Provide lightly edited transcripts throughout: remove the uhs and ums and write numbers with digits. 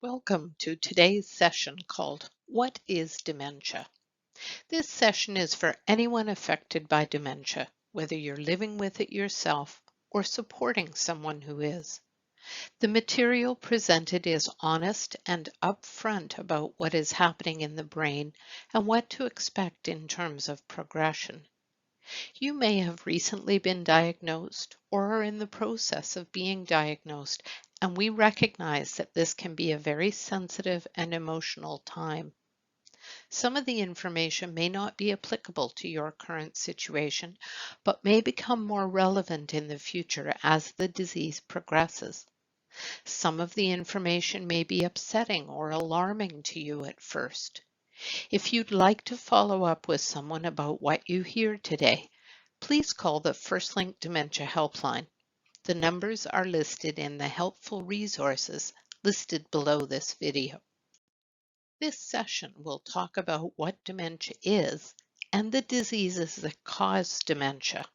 Welcome to today's session called What is Dementia? This session is for anyone affected by dementia, whether you're living with it yourself or supporting someone who is. The material presented is honest and upfront about what is happening in the brain and what to expect in terms of progression. You may have recently been diagnosed or are in the process of being diagnosed, and we recognize that this can be a very sensitive and emotional time. Some of the information may not be applicable to your current situation, but may become more relevant in the future as the disease progresses. Some of the information may be upsetting or alarming to you at first. If you'd like to follow up with someone about what you hear today, please call the First Link Dementia Helpline. The numbers are listed in the helpful resources listed below this video. This session will talk about what dementia is and the diseases that cause dementia,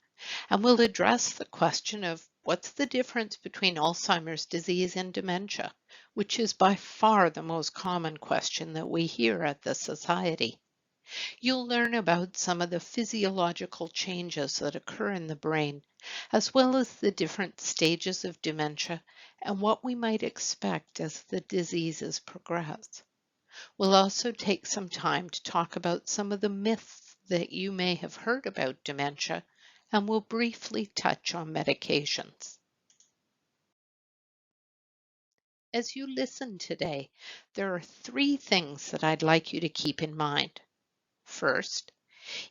and we'll address the question of what's the difference between Alzheimer's disease and dementia, which is by far the most common question that we hear at the Society. You'll learn about some of the physiological changes that occur in the brain, as well as the different stages of dementia and what we might expect as the diseases progress. We'll also take some time to talk about some of the myths that you may have heard about dementia, and we'll briefly touch on medications. As you listen today, there are three things that I'd like you to keep in mind. First,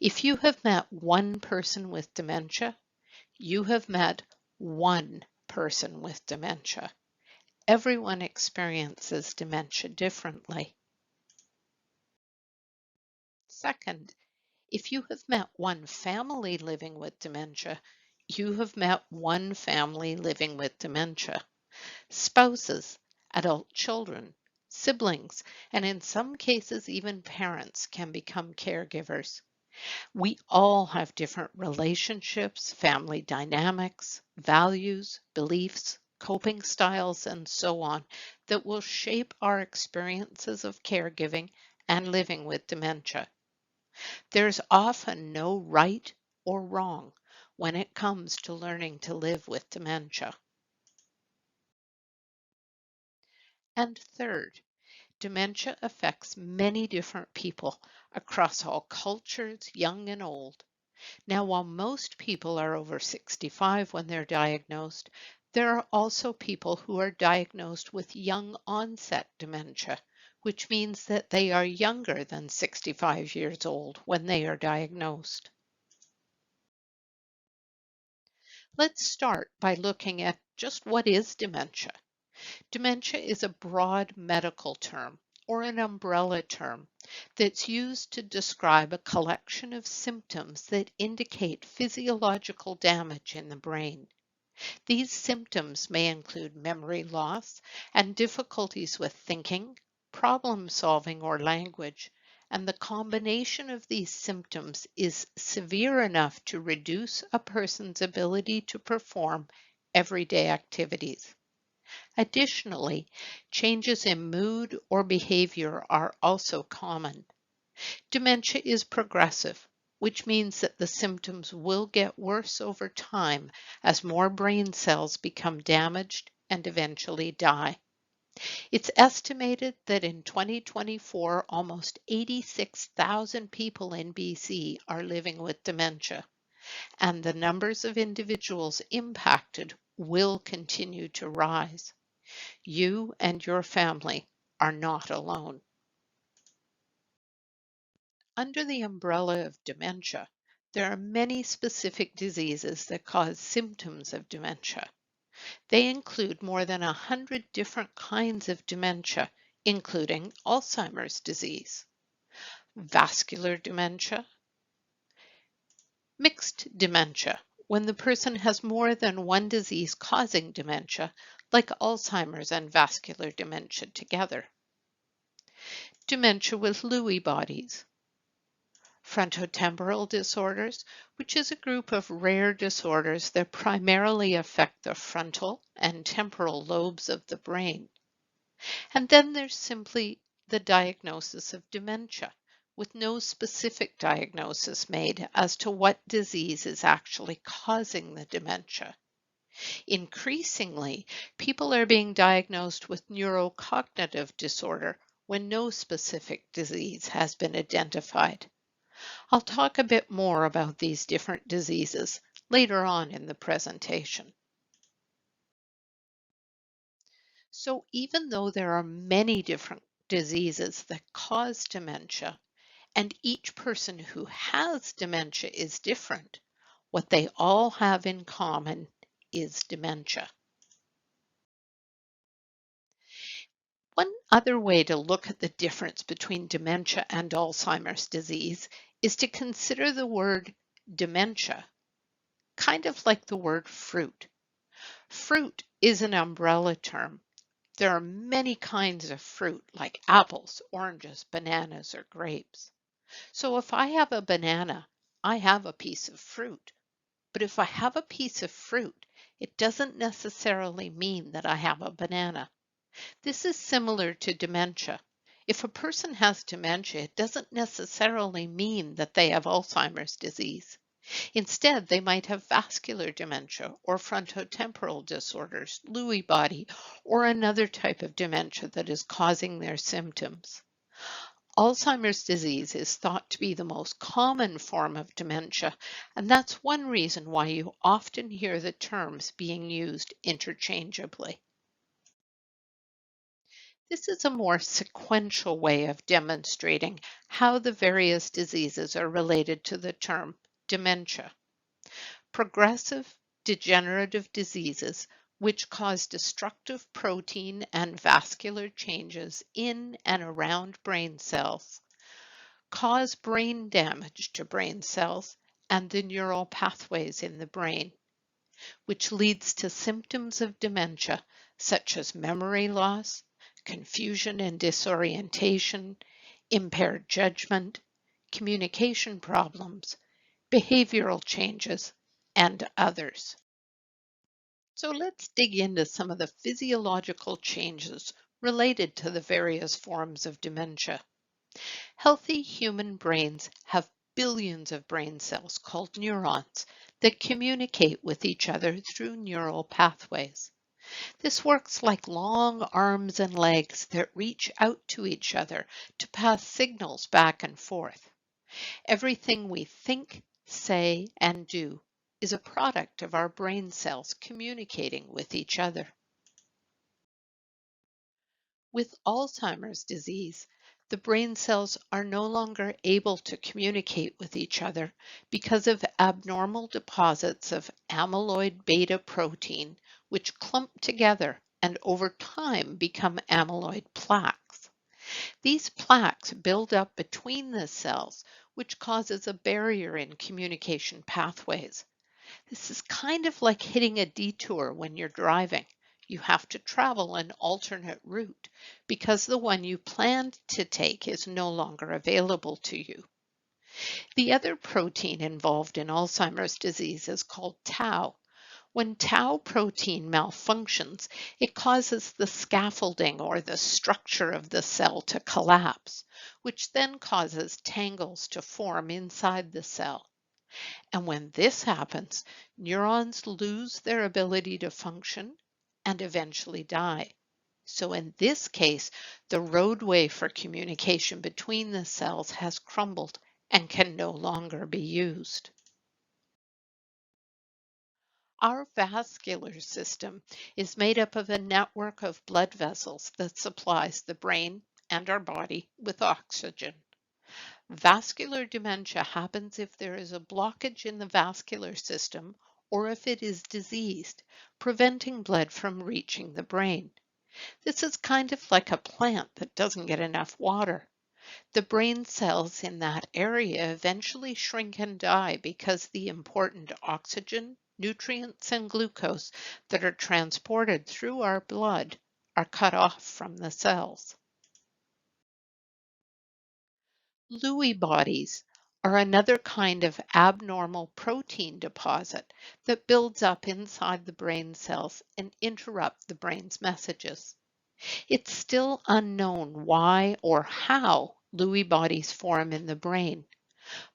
if you have met one person with dementia, you have met one person with dementia. Everyone experiences dementia differently. Second, if you have met one family living with dementia, you have met one family living with dementia. Spouses, adult children, siblings, and in some cases even parents can become caregivers. We all have different relationships, family dynamics, values, beliefs, coping styles, and so on that will shape our experiences of caregiving and living with dementia. There's often no right or wrong when it comes to learning to live with dementia. And third, dementia affects many different people across all cultures, young and old. Now, while most people are over 65 when they're diagnosed, there are also people who are diagnosed with young onset dementia, which means that they are younger than 65 years old when they are diagnosed. Let's start by looking at just what is dementia. Dementia is a broad medical term or an umbrella term that's used to describe a collection of symptoms that indicate physiological damage in the brain. These symptoms may include memory loss and difficulties with thinking, problem solving, or language, and the combination of these symptoms is severe enough to reduce a person's ability to perform everyday activities. Additionally, changes in mood or behavior are also common. Dementia is progressive, which means that the symptoms will get worse over time as more brain cells become damaged and eventually die. It's estimated that in 2024, almost 86,000 people in BC are living with dementia, and the numbers of individuals impacted will continue to rise. You and your family are not alone. Under the umbrella of dementia, there are many specific diseases that cause symptoms of dementia. They include more than 100 different kinds of dementia, including Alzheimer's disease, vascular dementia, mixed dementia, when the person has more than one disease causing dementia, like Alzheimer's and vascular dementia together, dementia with Lewy bodies, frontotemporal disorders, which is a group of rare disorders that primarily affect the frontal and temporal lobes of the brain. And then there's simply the diagnosis of dementia, with no specific diagnosis made as to what disease is actually causing the dementia. Increasingly, people are being diagnosed with neurocognitive disorder when no specific disease has been identified. I'll talk a bit more about these different diseases later on in the presentation. So even though there are many different diseases that cause dementia, and each person who has dementia is different, what they all have in common is dementia. One other way to look at the difference between dementia and Alzheimer's disease is to consider the word dementia, kind of like the word fruit. Fruit is an umbrella term. There are many kinds of fruit, like apples, oranges, bananas, or grapes. So if I have a banana, I have a piece of fruit. But if I have a piece of fruit, it doesn't necessarily mean that I have a banana. This is similar to dementia. If a person has dementia, it doesn't necessarily mean that they have Alzheimer's disease. Instead, they might have vascular dementia or frontotemporal disorders, Lewy body, or another type of dementia that is causing their symptoms. Alzheimer's disease is thought to be the most common form of dementia, and that's one reason why you often hear the terms being used interchangeably. This is a more sequential way of demonstrating how the various diseases are related to the term dementia. Progressive degenerative diseases, which cause destructive protein and vascular changes in and around brain cells, cause brain damage to brain cells and the neural pathways in the brain, which leads to symptoms of dementia such as memory loss, confusion and disorientation, impaired judgment, communication problems, behavioral changes, and others. So let's dig into some of the physiological changes related to the various forms of dementia. Healthy human brains have billions of brain cells called neurons that communicate with each other through neural pathways. This works like long arms and legs that reach out to each other to pass signals back and forth. Everything we think, say, and do is a product of our brain cells communicating with each other. With Alzheimer's disease, the brain cells are no longer able to communicate with each other because of abnormal deposits of amyloid beta protein, which clump together and over time become amyloid plaques. These plaques build up between the cells, which causes a barrier in communication pathways. This is kind of like hitting a detour when you're driving. You have to travel an alternate route because the one you planned to take is no longer available to you. The other protein involved in Alzheimer's disease is called tau. When tau protein malfunctions, it causes the scaffolding or the structure of the cell to collapse, which then causes tangles to form inside the cell. And when this happens, neurons lose their ability to function and eventually die. So in this case, the roadway for communication between the cells has crumbled and can no longer be used. Our vascular system is made up of a network of blood vessels that supplies the brain and our body with oxygen. Vascular dementia happens if there is a blockage in the vascular system or if it is diseased, preventing blood from reaching the brain. This is kind of like a plant that doesn't get enough water. The brain cells in that area eventually shrink and die because the important oxygen, nutrients, and glucose that are transported through our blood are cut off from the cells. Lewy bodies are another kind of abnormal protein deposit that builds up inside the brain cells and interrupt the brain's messages. It's still unknown why or how Lewy bodies form in the brain,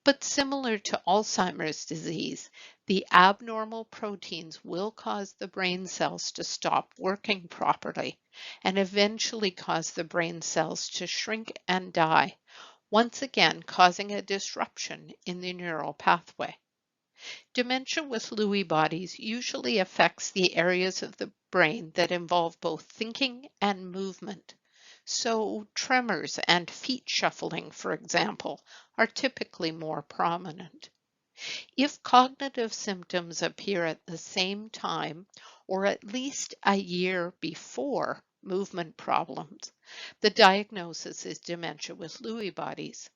but similar to Alzheimer's disease, the abnormal proteins will cause the brain cells to stop working properly and eventually cause the brain cells to shrink and die, once again causing a disruption in the neural pathway. Dementia with Lewy bodies usually affects the areas of the brain that involve both thinking and movement. So, tremors and feet shuffling, for example, are typically more prominent. If cognitive symptoms appear at the same time or at least a year before movement problems, the diagnosis is dementia with Lewy bodies.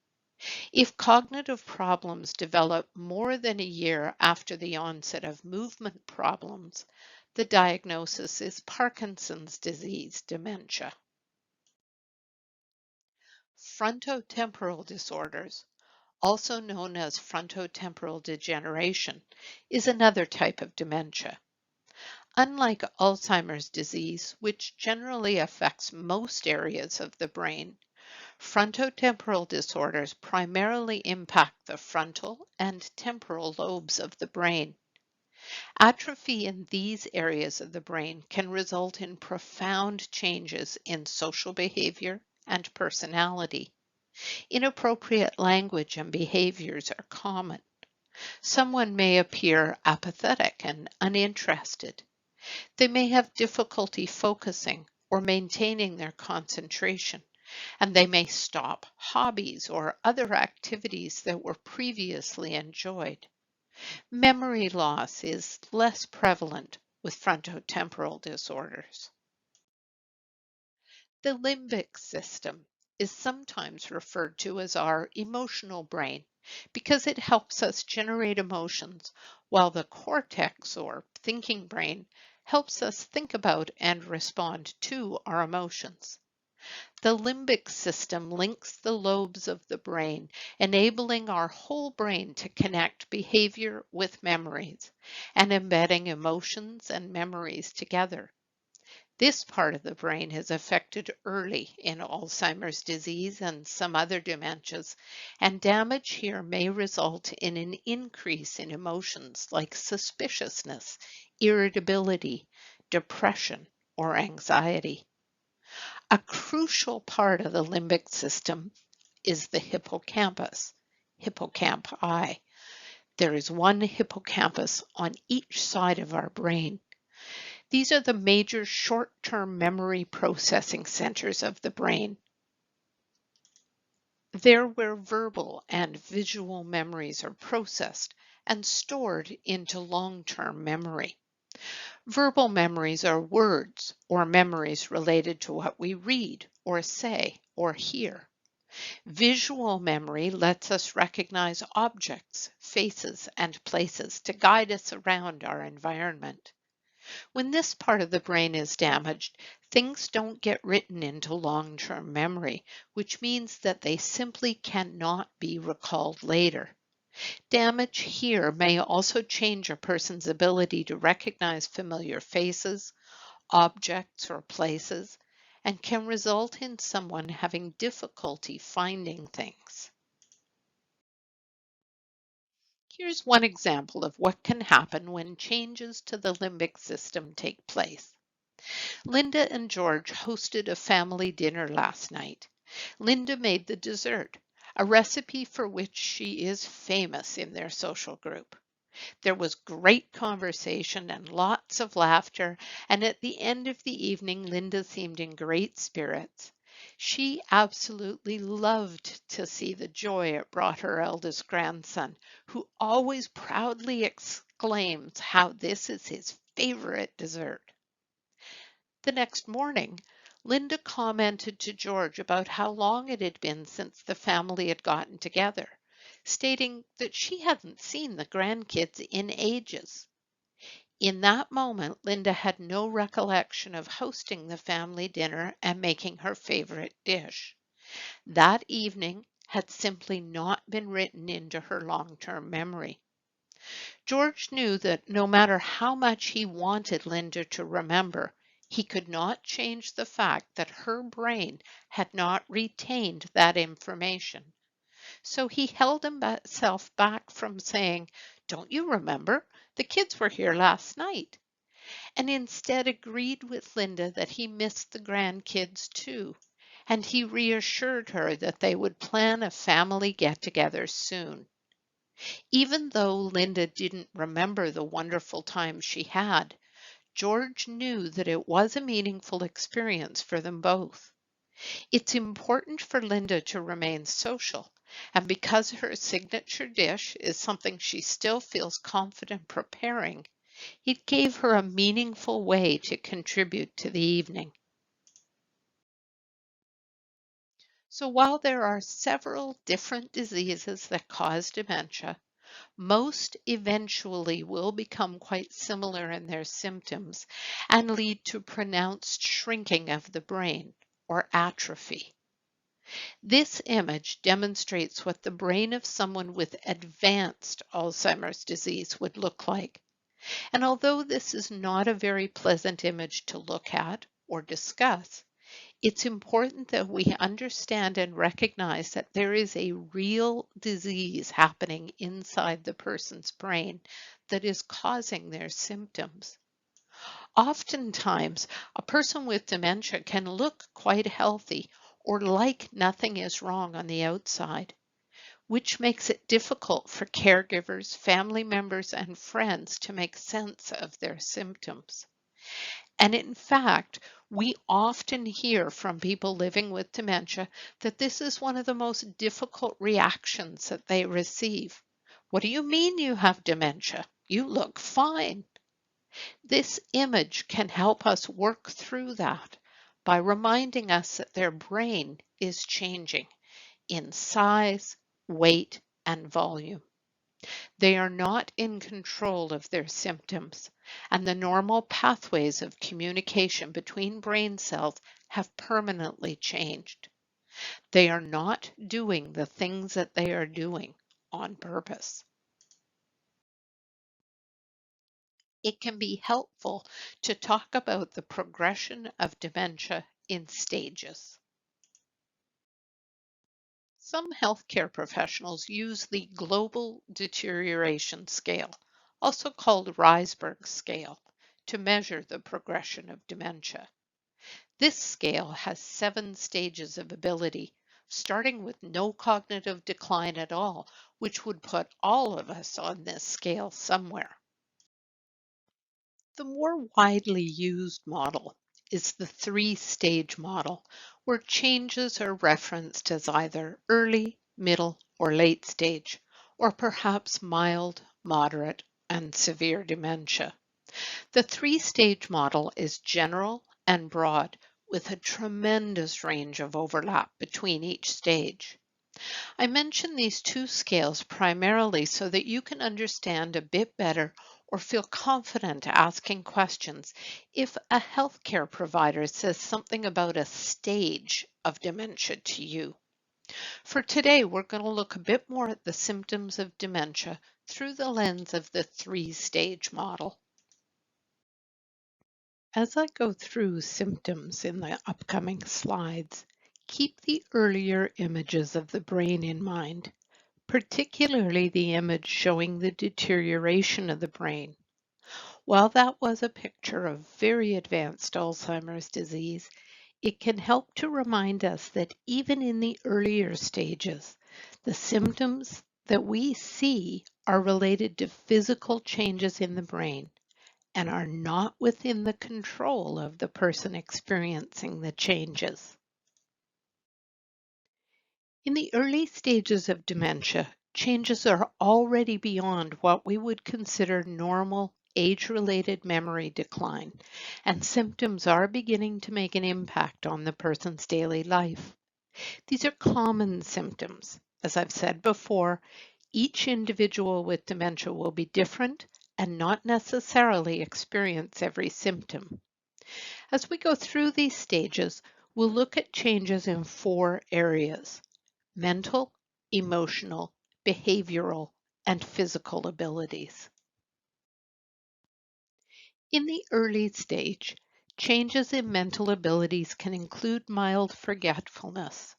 If cognitive problems develop more than a year after the onset of movement problems, the diagnosis is Parkinson's disease dementia. Frontotemporal disorders, also known as frontotemporal degeneration, is another type of dementia. Unlike Alzheimer's disease, which generally affects most areas of the brain, frontotemporal disorders primarily impact the frontal and temporal lobes of the brain. Atrophy in these areas of the brain can result in profound changes in social behavior and personality. Inappropriate language and behaviors are common. Someone may appear apathetic and uninterested. They may have difficulty focusing or maintaining their concentration, and they may stop hobbies or other activities that were previously enjoyed. Memory loss is less prevalent with frontotemporal disorders. The limbic system is sometimes referred to as our emotional brain because it helps us generate emotions, while the cortex or thinking brain helps us think about and respond to our emotions. The limbic system links the lobes of the brain, enabling our whole brain to connect behavior with memories and embedding emotions and memories together. This part of the brain is affected early in Alzheimer's disease and some other dementias, and damage here may result in an increase in emotions like suspiciousness, irritability, depression, or anxiety. A crucial part of the limbic system is the hippocampus, hippocampi. There is one hippocampus on each side of our brain. These are the major short-term memory processing centers of the brain. They're where verbal and visual memories are processed and stored into long-term memory. Verbal memories are words or memories related to what we read or say or hear. Visual memory lets us recognize objects, faces, and places to guide us around our environment. When this part of the brain is damaged, things don't get written into long-term memory, which means that they simply cannot be recalled later. Damage here may also change a person's ability to recognize familiar faces, objects, or places, and can result in someone having difficulty finding things. Here's one example of what can happen when changes to the limbic system take place. Linda and George hosted a family dinner last night. Linda made the dessert, a recipe for which she is famous in their social group. There was great conversation and lots of laughter, and at the end of the evening, Linda seemed in great spirits. She absolutely loved to see the joy it brought her eldest grandson, who always proudly exclaims how this is his favorite dessert. The next morning, Linda commented to George about how long it had been since the family had gotten together, stating that she hadn't seen the grandkids in ages. In that moment, Linda had no recollection of hosting the family dinner and making her favorite dish. That evening had simply not been written into her long-term memory. George knew that no matter how much he wanted Linda to remember, He could not change the fact that her brain had not retained that information. So he held himself back from saying, "Don't you remember? The kids were here last night," and instead agreed with Linda that he missed the grandkids too. And he reassured her that they would plan a family get together soon. Even though Linda didn't remember the wonderful time she had, George knew that it was a meaningful experience for them both. It's important for Linda to remain social, and because her signature dish is something she still feels confident preparing, it gave her a meaningful way to contribute to the evening. So while there are several different diseases that cause dementia, most eventually will become quite similar in their symptoms and lead to pronounced shrinking of the brain or atrophy. This image demonstrates what the brain of someone with advanced Alzheimer's disease would look like. And although this is not a very pleasant image to look at or discuss, it's important that we understand and recognize that there is a real disease happening inside the person's brain that is causing their symptoms. Oftentimes, a person with dementia can look quite healthy or like nothing is wrong on the outside, which makes it difficult for caregivers, family members, and friends to make sense of their symptoms. And in fact, we often hear from people living with dementia that this is one of the most difficult reactions that they receive. "What do you mean you have dementia? You look fine." This image can help us work through that by reminding us that their brain is changing in size, weight, and volume. They are not in control of their symptoms, and the normal pathways of communication between brain cells have permanently changed. They are not doing the things that they are doing on purpose. It can be helpful to talk about the progression of dementia in stages. Some healthcare professionals use the Global Deterioration Scale, also called Risberg scale, to measure the progression of dementia. This scale has 7 stages of ability, starting with no cognitive decline at all, which would put all of us on this scale somewhere. The more widely used model is the 3-stage model, where changes are referenced as either early, middle, or late stage, or perhaps mild, moderate, and severe dementia. The 3-stage model is general and broad, with a tremendous range of overlap between each stage. I mention these two scales primarily so that you can understand a bit better or feel confident asking questions if a healthcare provider says something about a stage of dementia to you. For today, we're going to look a bit more at the symptoms of dementia through the lens of the 3-stage model. As I go through symptoms in the upcoming slides, keep the earlier images of the brain in mind, particularly the image showing the deterioration of the brain. While that was a picture of very advanced Alzheimer's disease, it can help to remind us that even in the earlier stages, the symptoms that we see are related to physical changes in the brain and are not within the control of the person experiencing the changes. In the early stages of dementia, changes are already beyond what we would consider normal age-related memory decline, and symptoms are beginning to make an impact on the person's daily life. These are common symptoms. As I've said before, each individual with dementia will be different and not necessarily experience every symptom. As we go through these stages, we'll look at changes in 4 areas: mental, emotional, behavioral, and physical abilities. In the early stage, Changes in mental abilities can include mild forgetfulness.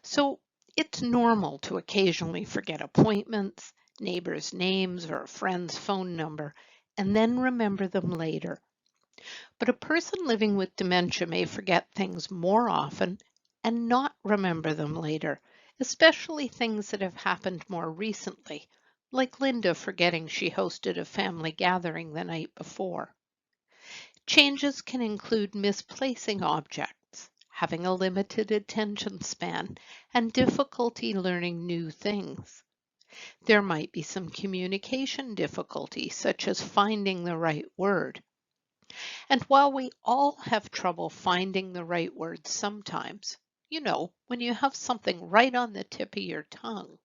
So it's normal to occasionally forget appointments, neighbors' names, or a friend's phone number, and then remember them later. But a person living with dementia may forget things more often and not remember them later, especially things that have happened more recently, like Linda forgetting she hosted a family gathering the night before. Changes can include misplacing objects, having a limited attention span, and difficulty learning new things. There might be some communication difficulty, such as finding the right word. And while we all have trouble finding the right words sometimes, when you have something right on the tip of your tongue,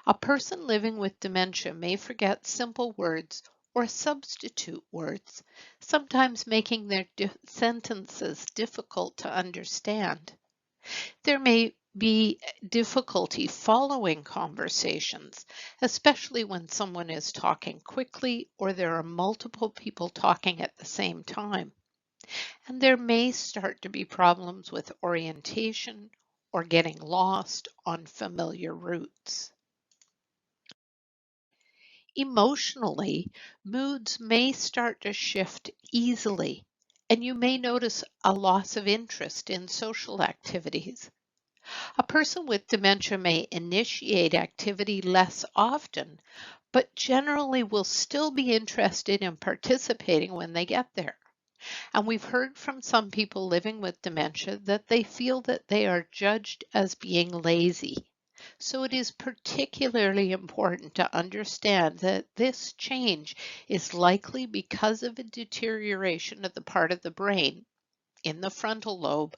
a person living with dementia may forget simple words or substitute words, sometimes making their sentences difficult to understand. There may be difficulty following conversations, especially when someone is talking quickly or there are multiple people talking at the same time. And there may start to be problems with orientation or getting lost on familiar routes. Emotionally, moods may start to shift easily, and you may notice a loss of interest in social activities. A person with dementia may initiate activity less often, but generally will still be interested in participating when they get there. And we've heard from some people living with dementia that they feel that they are judged as being lazy. So it is particularly important to understand that this change is likely because of a deterioration of the part of the brain in the frontal lobe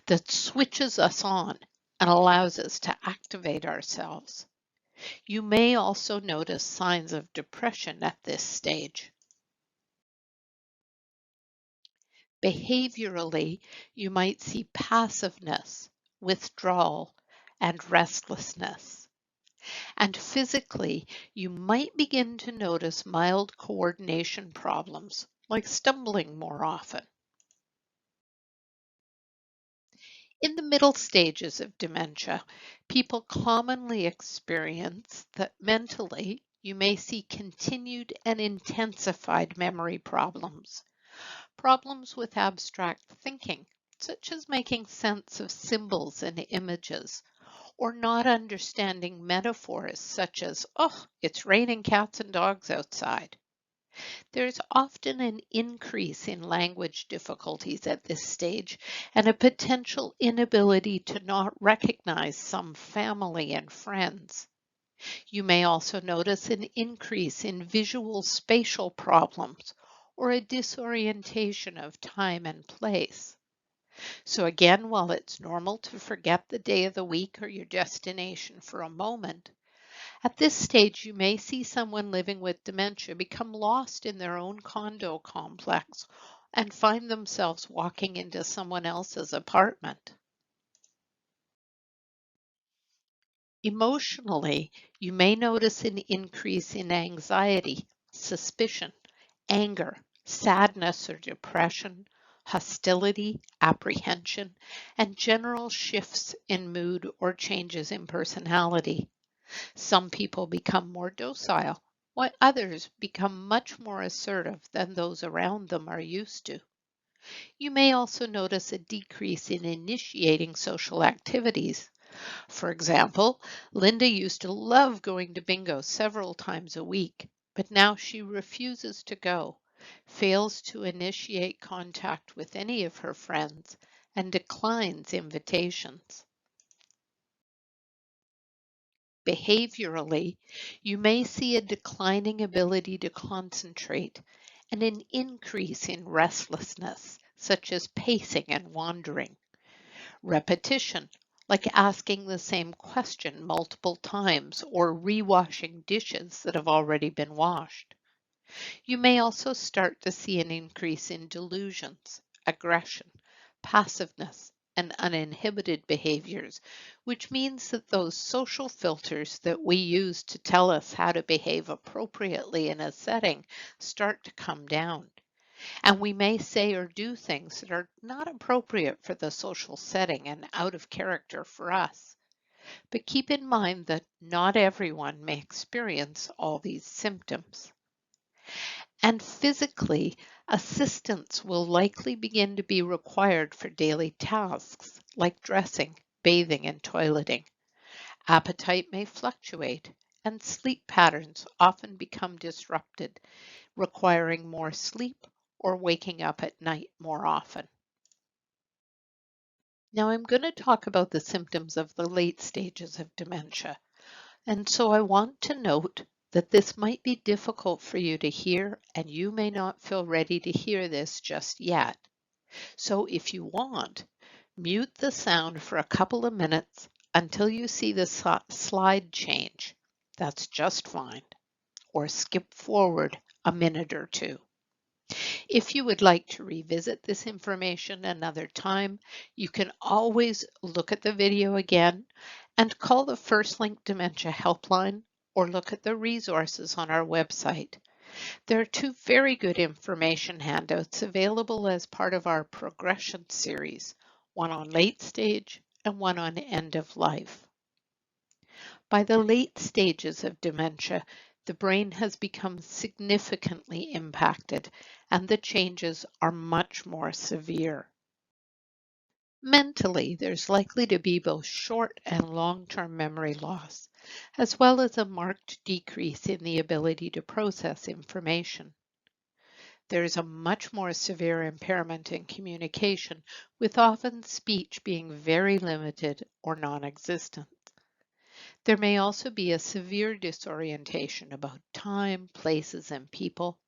that switches us on and allows us to activate ourselves. You may also notice signs of depression at this stage. Behaviorally, you might see passiveness, withdrawal, and restlessness. And physically, you might begin to notice mild coordination problems, like stumbling more often. In the middle stages of dementia, people commonly experience that mentally you may see continued and intensified memory problems, problems with abstract thinking, such as making sense of symbols and images, or not understanding metaphors such as, oh, it's raining cats and dogs outside. There's often an increase in language difficulties at this stage and a potential inability to not recognize some family and friends. You may also notice an increase in visual spatial problems or a disorientation of time and place. So again, while it's normal to forget the day of the week or your destination for a moment, at this stage, you may see someone living with dementia become lost in their own condo complex and find themselves walking into someone else's apartment. Emotionally, you may notice an increase in anxiety, suspicion, anger, sadness or depression, hostility, apprehension, and general shifts in mood or changes in personality. Some people become more docile, while others become much more assertive than those around them are used to. You may also notice a decrease in initiating social activities. For example, Linda used to love going to bingo several times a week, but now she refuses to go, fails to initiate contact with any of her friends, and declines invitations. Behaviorally, you may see a declining ability to concentrate and an increase in restlessness, such as pacing and wandering. Repetition, like asking the same question multiple times or rewashing dishes that have already been washed. You may also start to see an increase in delusions, aggression, passiveness, and uninhibited behaviors, which means that those social filters that we use to tell us how to behave appropriately in a setting start to come down. And we may say or do things that are not appropriate for the social setting and out of character for us. But keep in mind that not everyone may experience all these symptoms. And physically, assistance will likely begin to be required for daily tasks like dressing, bathing, and toileting. Appetite may fluctuate, and sleep patterns often become disrupted, requiring more sleep or waking up at night more often. Now, I'm going to talk about the symptoms of the late stages of dementia. And so I want to note that this might be difficult for you to hear, and you may not feel ready to hear this just yet. So if you want, mute the sound for a couple of minutes until you see the slide change. That's just fine. Or skip forward a minute or two. If you would like to revisit this information another time, you can always look at the video again and call the First Link Dementia Helpline or look at the resources on our website. There are two very good information handouts available as part of our progression series, one on late stage and one on end of life. By the late stages of dementia, the brain has become significantly impacted and the changes are much more severe. Mentally, there's likely to be both short and long-term memory loss, as well as a marked decrease in the ability to process information. There is a much more severe impairment in communication, with often speech being very limited or non-existent. There may also be a severe disorientation about time, places, and people.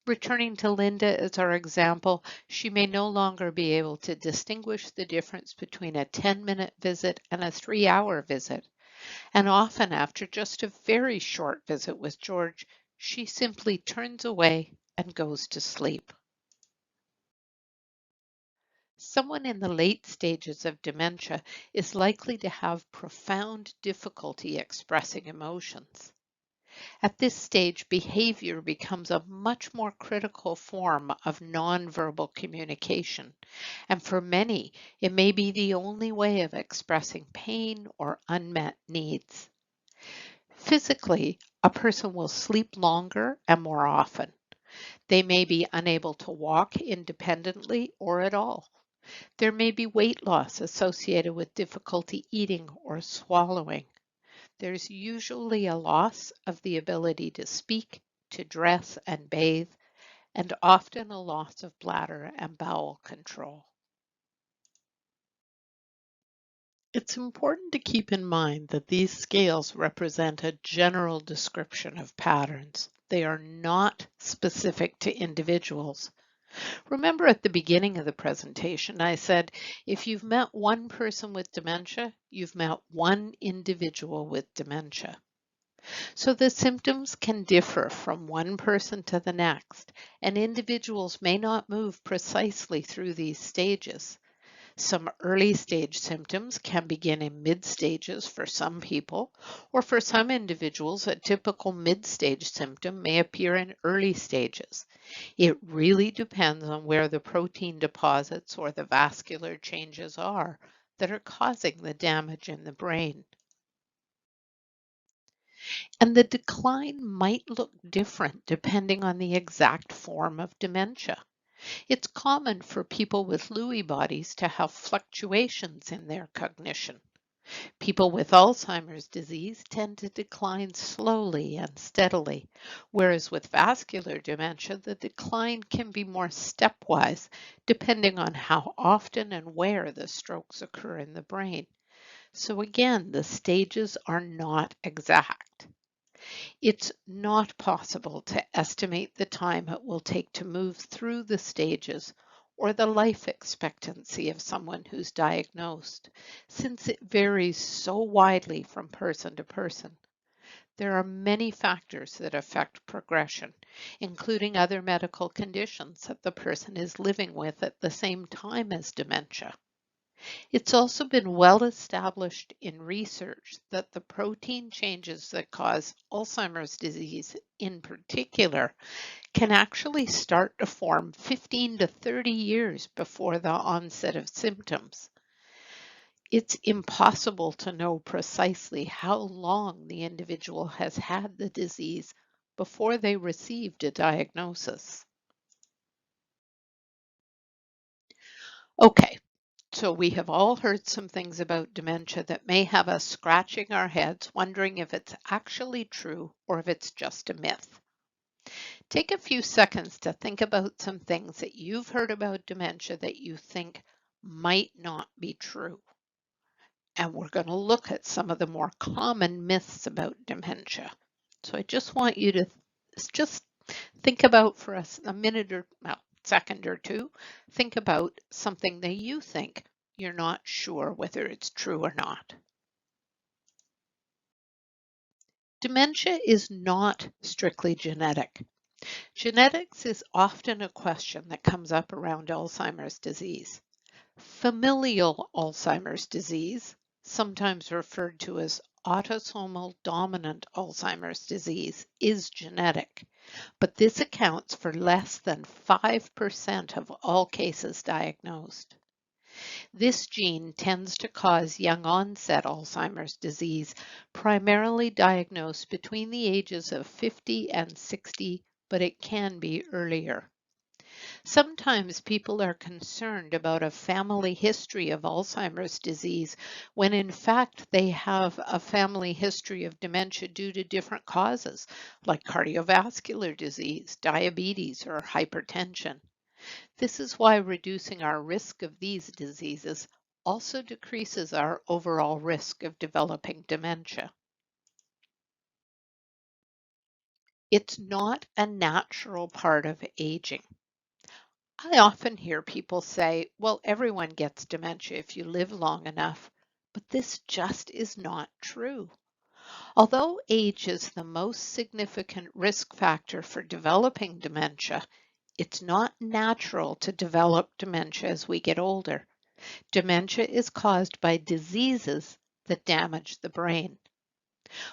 Returning to Linda as our example, she may no longer be able to distinguish the difference between a 10-minute visit and a 3-hour visit. And often after just a very short visit with George, she simply turns away and goes to sleep. Someone in the late stages of dementia is likely to have profound difficulty expressing emotions. At this stage, behavior becomes a much more critical form of nonverbal communication, and for many, it may be the only way of expressing pain or unmet needs. Physically, a person will sleep longer and more often. They may be unable to walk independently or at all. There may be weight loss associated with difficulty eating or swallowing. There's usually a loss of the ability to speak, to dress and bathe, and often a loss of bladder and bowel control. It's important to keep in mind that these scales represent a general description of patterns. They are not specific to individuals. Remember at the beginning of the presentation, I said, if you've met one person with dementia, you've met one individual with dementia. So the symptoms can differ from one person to the next, and individuals may not move precisely through these stages. Some early stage symptoms can begin in mid stages for some people, or for some individuals, a typical mid-stage symptom may appear in early stages. It really depends on where the protein deposits or the vascular changes are that are causing the damage in the brain. And the decline might look different depending on the exact form of dementia. It's common for people with Lewy bodies to have fluctuations in their cognition. People with Alzheimer's disease tend to decline slowly and steadily, whereas with vascular dementia, the decline can be more stepwise, depending on how often and where the strokes occur in the brain. So again, the stages are not exact. It's not possible to estimate the time it will take to move through the stages or the life expectancy of someone who's diagnosed, since it varies so widely from person to person. There are many factors that affect progression, including other medical conditions that the person is living with at the same time as dementia. It's also been well established in research that the protein changes that cause Alzheimer's disease in particular can actually start to form 15 to 30 years before the onset of symptoms. It's impossible to know precisely how long the individual has had the disease before they received a diagnosis. Okay, so we have all heard some things about dementia that may have us scratching our heads, wondering if it's actually true or if it's just a myth. Take a few seconds to think about some things that you've heard about dementia that you think might not be true. And we're going to look at some of the more common myths about dementia. So I just want you to just think about for us a minute or well, second or two, think about something that you think you're not sure whether it's true or not. Dementia is not strictly genetic. Genetics is often a question that comes up around Alzheimer's disease. Familial Alzheimer's disease, sometimes referred to as autosomal dominant Alzheimer's disease, is genetic, but this accounts for less than 5% of all cases diagnosed. This gene tends to cause young onset Alzheimer's disease, primarily diagnosed between the ages of 50 and 60, but it can be earlier. Sometimes people are concerned about a family history of Alzheimer's disease when in fact they have a family history of dementia due to different causes like cardiovascular disease, diabetes, or hypertension. This is why reducing our risk of these diseases also decreases our overall risk of developing dementia. It's not a natural part of aging. I often hear people say, well, everyone gets dementia if you live long enough, but this just is not true. Although age is the most significant risk factor for developing dementia, it's not natural to develop dementia as we get older. Dementia is caused by diseases that damage the brain.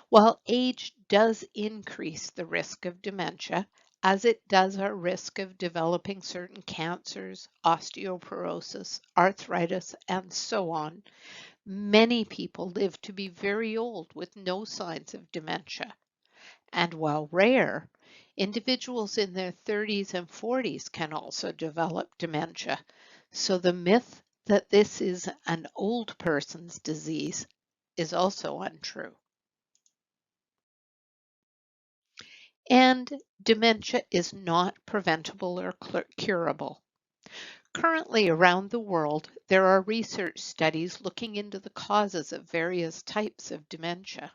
While age does increase the risk of dementia, as it does our risk of developing certain cancers, osteoporosis, arthritis, and so on, many people live to be very old with no signs of dementia. And while rare, individuals in their 30s and 40s can also develop dementia. So the myth that this is an old person's disease is also untrue. And dementia is not preventable or curable. Currently, around the world, there are research studies looking into the causes of various types of dementia.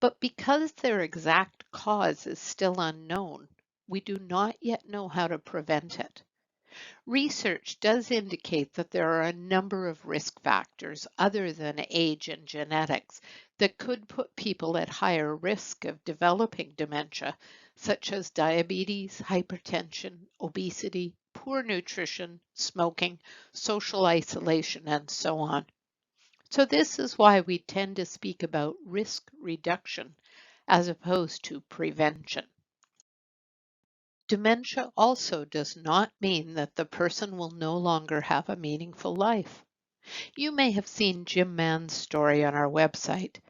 But because their exact cause is still unknown, we do not yet know how to prevent it. Research does indicate that there are a number of risk factors other than age and genetics that could put people at higher risk of developing dementia, such as diabetes, hypertension, obesity, poor nutrition, smoking, social isolation, and so on. So this is why we tend to speak about risk reduction as opposed to prevention. Dementia also does not mean that the person will no longer have a meaningful life. You may have seen Jim Mann's story on our website.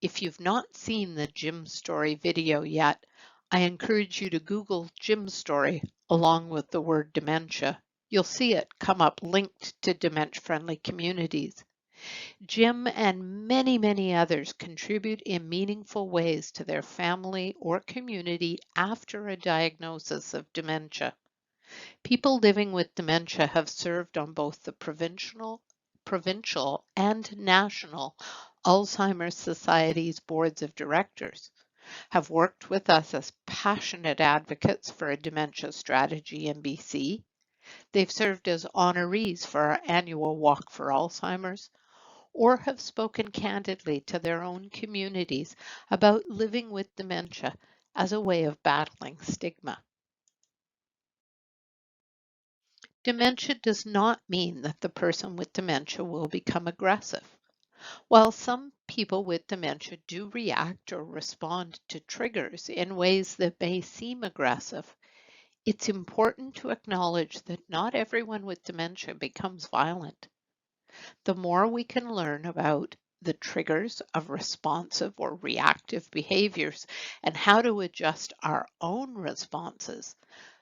If you've not seen the Jim story video yet, I encourage you to Google Jim story along with the word dementia. You'll see it come up linked to dementia-friendly communities. Jim and many, many others contribute in meaningful ways to their family or community after a diagnosis of dementia. People living with dementia have served on both the provincial and national Alzheimer's Society's boards of directors, have worked with us as passionate advocates for a dementia strategy in BC. They've served as honorees for our annual Walk for Alzheimer's, or have spoken candidly to their own communities about living with dementia as a way of battling stigma. Dementia does not mean that the person with dementia will become aggressive. While some people with dementia do react or respond to triggers in ways that may seem aggressive, it's important to acknowledge that not everyone with dementia becomes violent. The more we can learn about the triggers of responsive or reactive behaviors and how to adjust our own responses,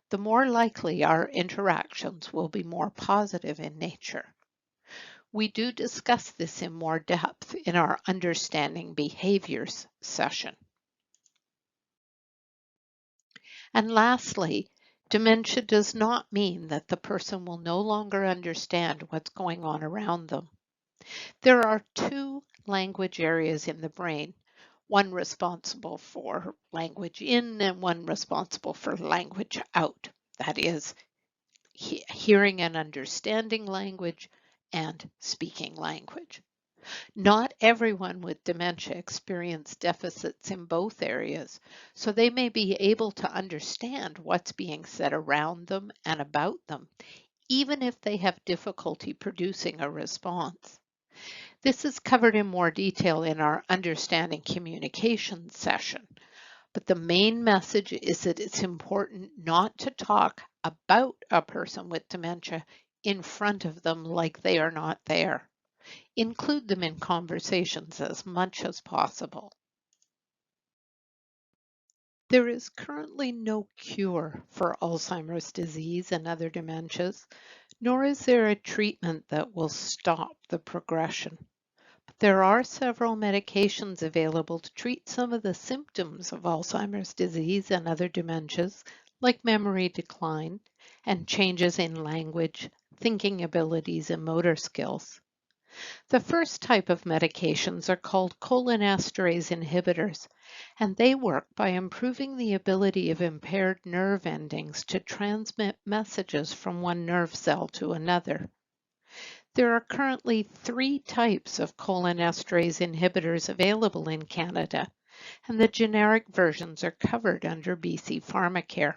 the more likely our interactions will be more positive in nature. We do discuss this in more depth in our Understanding Behaviors session. And lastly, dementia does not mean that the person will no longer understand what's going on around them. There are two language areas in the brain, one responsible for language in and one responsible for language out. That is, hearing and understanding language and speaking language. Not everyone with dementia experiences deficits in both areas, so they may be able to understand what's being said around them and about them, even if they have difficulty producing a response. This is covered in more detail in our Understanding Communication session, but the main message is that it's important not to talk about a person with dementia in front of them like they are not there. Include them in conversations as much as possible. There is currently no cure for Alzheimer's disease and other dementias, nor is there a treatment that will stop the progression. But there are several medications available to treat some of the symptoms of Alzheimer's disease and other dementias, like memory decline and changes in language, thinking abilities, and motor skills. The first type of medications are called cholinesterase inhibitors, and they work by improving the ability of impaired nerve endings to transmit messages from one nerve cell to another. There are currently three types of cholinesterase inhibitors available in Canada, and the generic versions are covered under BC Pharmacare.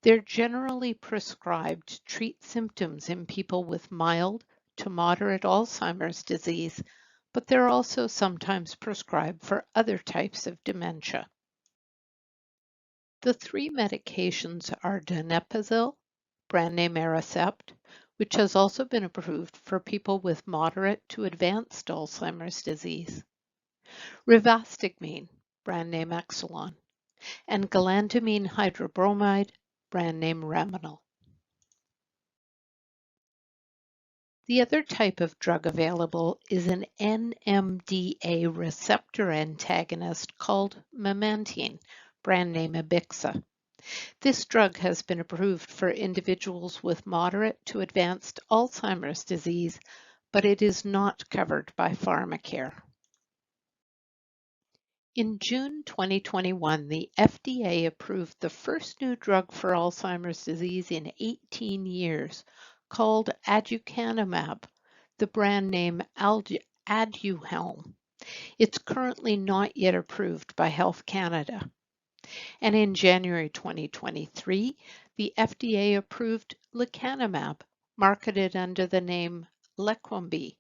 They're generally prescribed to treat symptoms in people with mild to moderate Alzheimer's disease, but they're also sometimes prescribed for other types of dementia. The three medications are donepezil, brand name Aricept, which has also been approved for people with moderate to advanced Alzheimer's disease, rivastigmine, brand name Exelon, and galantamine hydrobromide, brand name Reminol. The other type of drug available is an NMDA receptor antagonist called memantine, brand name Abixa. This drug has been approved for individuals with moderate to advanced Alzheimer's disease, but it is not covered by Pharmacare. In June 2021, the FDA approved the first new drug for Alzheimer's disease in 18 years, called aducanumab, the brand name Aduhelm. It's currently not yet approved by Health Canada. And in January 2023, the FDA approved lecanemab, marketed under the name Leqembi,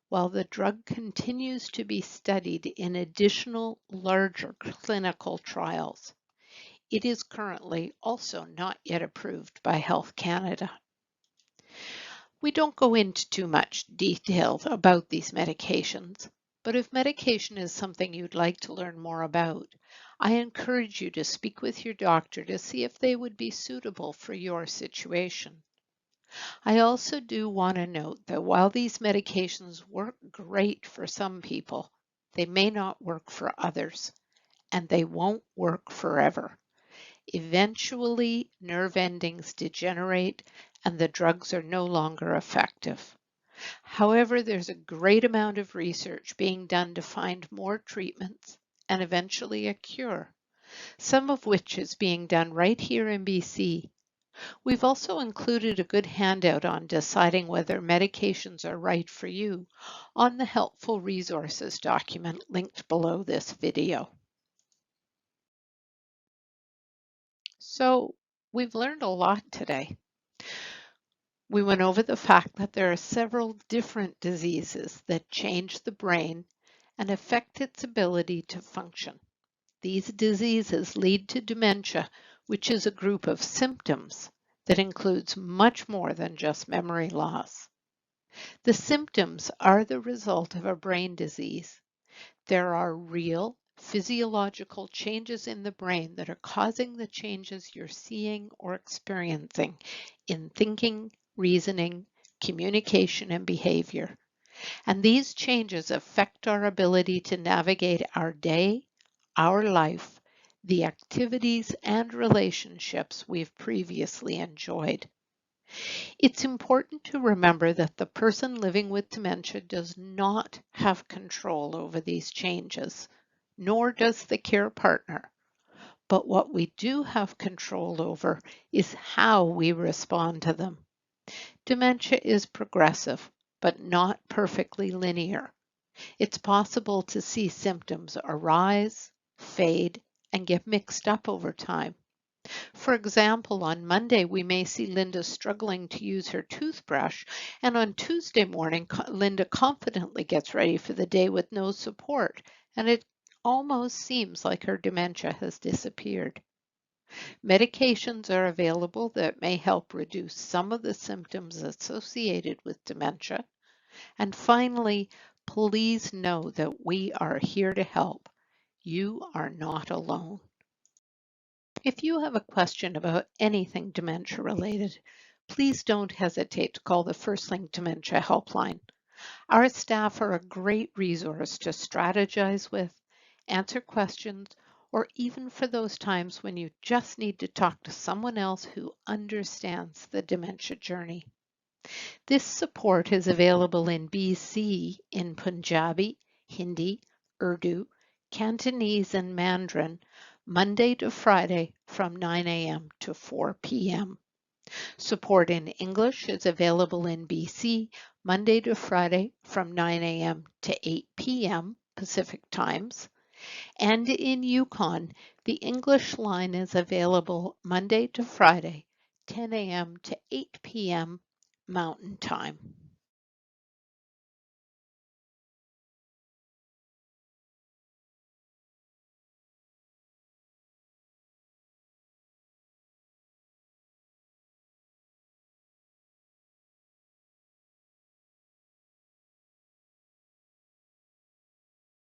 while the drug continues to be studied in additional larger clinical trials. It is currently also not yet approved by Health Canada. We don't go into too much detail about these medications, but if medication is something you'd like to learn more about, I encourage you to speak with your doctor to see if they would be suitable for your situation. I also do want to note that while these medications work great for some people, they may not work for others, and they won't work forever. Eventually, nerve endings degenerate and the drugs are no longer effective. However, there's a great amount of research being done to find more treatments and eventually a cure, some of which is being done right here in BC. We've also included a good handout on deciding whether medications are right for you on the helpful resources document linked below this video. So we've learned a lot today. We went over the fact that there are several different diseases that change the brain and affect its ability to function. These diseases lead to dementia, which is a group of symptoms that includes much more than just memory loss. The symptoms are the result of a brain disease. There are real physiological changes in the brain that are causing the changes you're seeing or experiencing in thinking, reasoning, communication, and behavior. And these changes affect our ability to navigate our day, our life, the activities and relationships we've previously enjoyed. It's important to remember that the person living with dementia does not have control over these changes, nor does the care partner. But what we do have control over is how we respond to them. Dementia is progressive, but not perfectly linear. It's possible to see symptoms arise, fade, and get mixed up over time. For example, on Monday, we may see Linda struggling to use her toothbrush, and on Tuesday morning, Linda confidently gets ready for the day with no support, and it almost seems like her dementia has disappeared. Medications are available that may help reduce some of the symptoms associated with dementia. And finally, please know that we are here to help. You are not alone. If you have a question about anything dementia related, please don't hesitate to call the First Link Dementia Helpline. Our staff are a great resource to strategize with, answer questions, or even for those times when you just need to talk to someone else who understands the dementia journey. This support is available in BC in Punjabi, Hindi, Urdu, Cantonese, and Mandarin, Monday to Friday from 9 a.m. to 4 p.m. Support in English is available in BC Monday to Friday from 9 a.m. to 8 p.m. Pacific times. And in Yukon, the English line is available Monday to Friday, 10 a.m. to 8 p.m. Mountain Time.